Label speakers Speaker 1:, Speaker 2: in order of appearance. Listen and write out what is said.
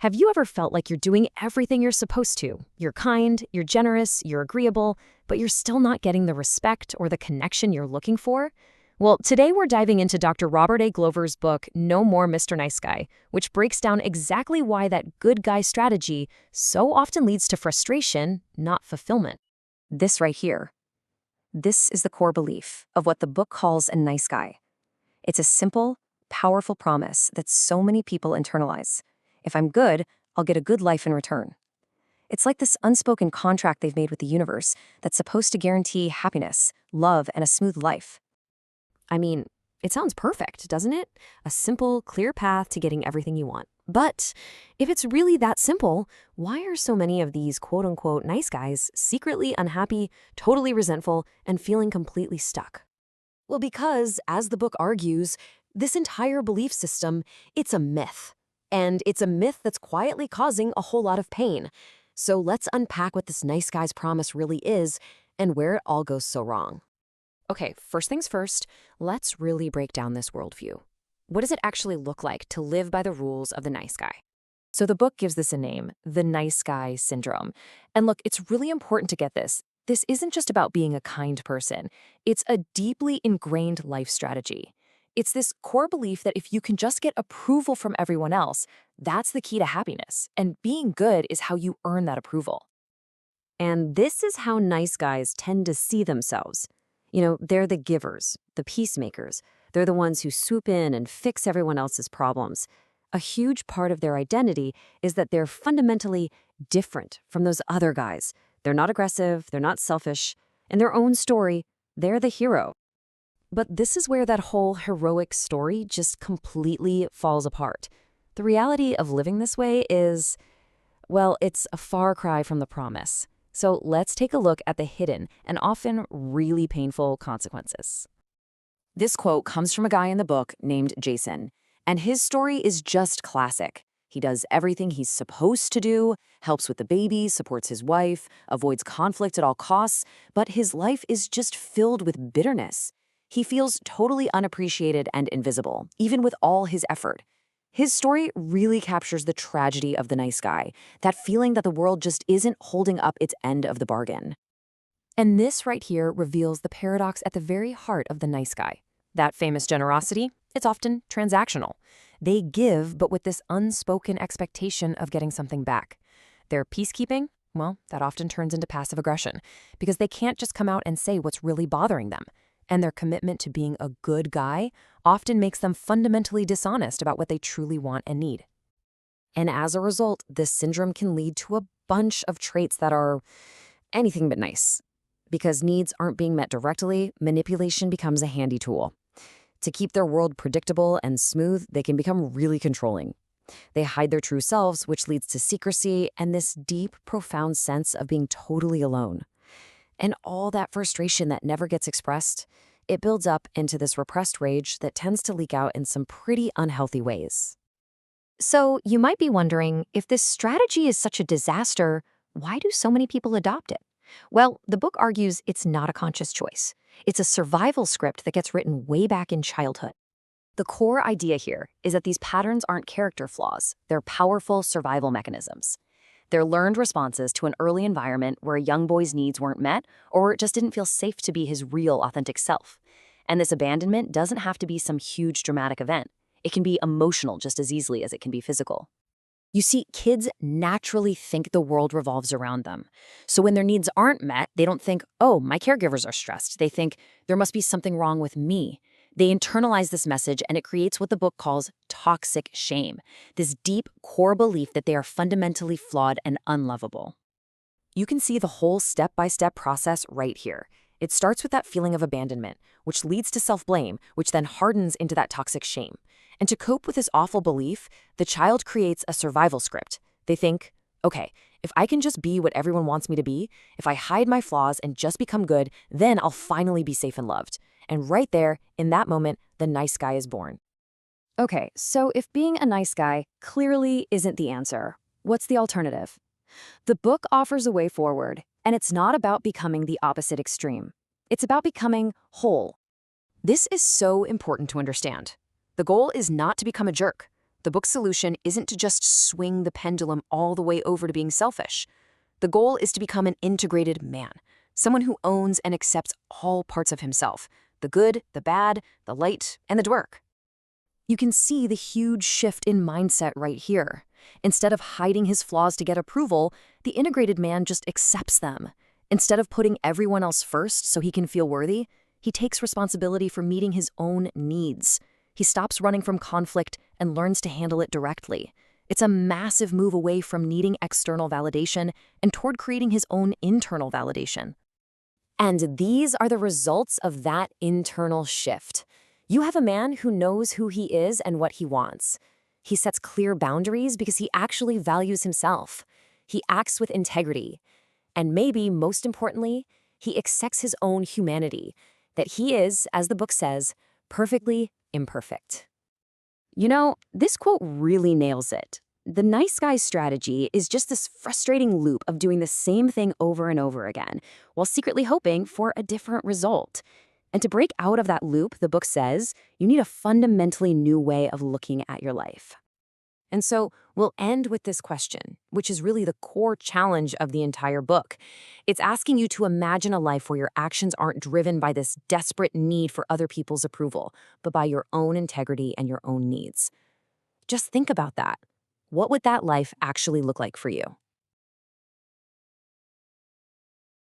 Speaker 1: Have you ever felt like you're doing everything you're supposed to? You're kind, you're generous, you're agreeable, but you're still not getting the respect or the connection you're looking for? Well, today we're diving into Dr. Robert A. Glover's book, No More Mr. Nice Guy, which breaks down exactly why that good guy strategy so often leads to frustration, not fulfillment. This right here. This is the core belief of what the book calls a nice guy. It's a simple, powerful promise that so many people internalize. If I'm good, I'll get a good life in return. It's like this unspoken contract they've made with the universe that's supposed to guarantee happiness, love, and a smooth life. I mean, it sounds perfect, doesn't it? A simple, clear path to getting everything you want. But if it's really that simple, why are so many of these quote-unquote nice guys secretly unhappy, totally resentful, and feeling completely stuck? Well, because, as the book argues, this entire belief system, it's a myth. And it's a myth that's quietly causing a whole lot of pain. So let's unpack what this nice guy's promise really is and where it all goes so wrong. Okay, first things first, let's really break down this worldview. What does it actually look like to live by the rules of the nice guy? So the book gives this a name, the nice guy syndrome. And look, it's really important to get this. This isn't just about being a kind person. It's a deeply ingrained life strategy. It's this core belief that if you can just get approval from everyone else, that's the key to happiness. And being good is how you earn that approval. And this is how nice guys tend to see themselves. They're the givers, the peacemakers. They're the ones who swoop in and fix everyone else's problems. A huge part of their identity is that they're fundamentally different from those other guys. They're not aggressive, they're not selfish. In their own story, they're the hero. But this is where that whole heroic story just completely falls apart. The reality of living this way is, well, it's a far cry from the promise. So let's take a look at the hidden and often really painful consequences. This quote comes from a guy in the book named Jason, and his story is just classic. He does everything he's supposed to do, helps with the baby, supports his wife, avoids conflict at all costs, but his life is just filled with bitterness. He feels totally unappreciated and invisible, even with all his effort. His story really captures the tragedy of the nice guy, that feeling that the world just isn't holding up its end of the bargain. And this right here reveals the paradox at the very heart of the nice guy. That famous generosity, it's often transactional. They give, but with this unspoken expectation of getting something back. Their peacekeeping, well, that often turns into passive aggression, because they can't just come out and say what's really bothering them. And their commitment to being a good guy often makes them fundamentally dishonest about what they truly want and need. And as a result, this syndrome can lead to a bunch of traits that are anything but nice. Because needs aren't being met directly, manipulation becomes a handy tool. To keep their world predictable and smooth, they can become really controlling. They hide their true selves, which leads to secrecy and this deep, profound sense of being totally alone. And all that frustration that never gets expressed, it builds up into this repressed rage that tends to leak out in some pretty unhealthy ways. So you might be wondering, if this strategy is such a disaster, why do so many people adopt it? Well, the book argues it's not a conscious choice. It's a survival script that gets written way back in childhood. The core idea here is that these patterns aren't character flaws, they're powerful survival mechanisms. They're learned responses to an early environment where a young boy's needs weren't met or just didn't feel safe to be his real, authentic self. And this abandonment doesn't have to be some huge dramatic event. It can be emotional just as easily as it can be physical. You see, kids naturally think the world revolves around them. So when their needs aren't met, they don't think, oh, my caregivers are stressed. They think, there must be something wrong with me. They internalize this message, and it creates what the book calls toxic shame, this deep core belief that they are fundamentally flawed and unlovable. You can see the whole step-by-step process right here. It starts with that feeling of abandonment, which leads to self-blame, which then hardens into that toxic shame. And to cope with this awful belief, the child creates a survival script. They think, okay, if I can just be what everyone wants me to be, if I hide my flaws and just become good, then I'll finally be safe and loved. And right there, in that moment, the nice guy is born. Okay, so if being a nice guy clearly isn't the answer, what's the alternative? The book offers a way forward, and it's not about becoming the opposite extreme. It's about becoming whole. This is so important to understand. The goal is not to become a jerk. The book's solution isn't to just swing the pendulum all the way over to being selfish. The goal is to become an integrated man, someone who owns and accepts all parts of himself, the good, the bad, the light, and the dark. You can see the huge shift in mindset right here. Instead of hiding his flaws to get approval, the integrated man just accepts them. Instead of putting everyone else first so he can feel worthy, he takes responsibility for meeting his own needs. He stops running from conflict and learns to handle it directly. It's a massive move away from needing external validation and toward creating his own internal validation. And these are the results of that internal shift. You have a man who knows who he is and what he wants. He sets clear boundaries because he actually values himself. He acts with integrity. And maybe, most importantly, he accepts his own humanity, that he is, as the book says, perfectly imperfect. You know, this quote really nails it. The nice guy's strategy is just this frustrating loop of doing the same thing over and over again, while secretly hoping for a different result. And to break out of that loop, the book says, you need a fundamentally new way of looking at your life. And so we'll end with this question, which is really the core challenge of the entire book. It's asking you to imagine a life where your actions aren't driven by this desperate need for other people's approval, but by your own integrity and your own needs. Just think about that. What would that life actually look like for you?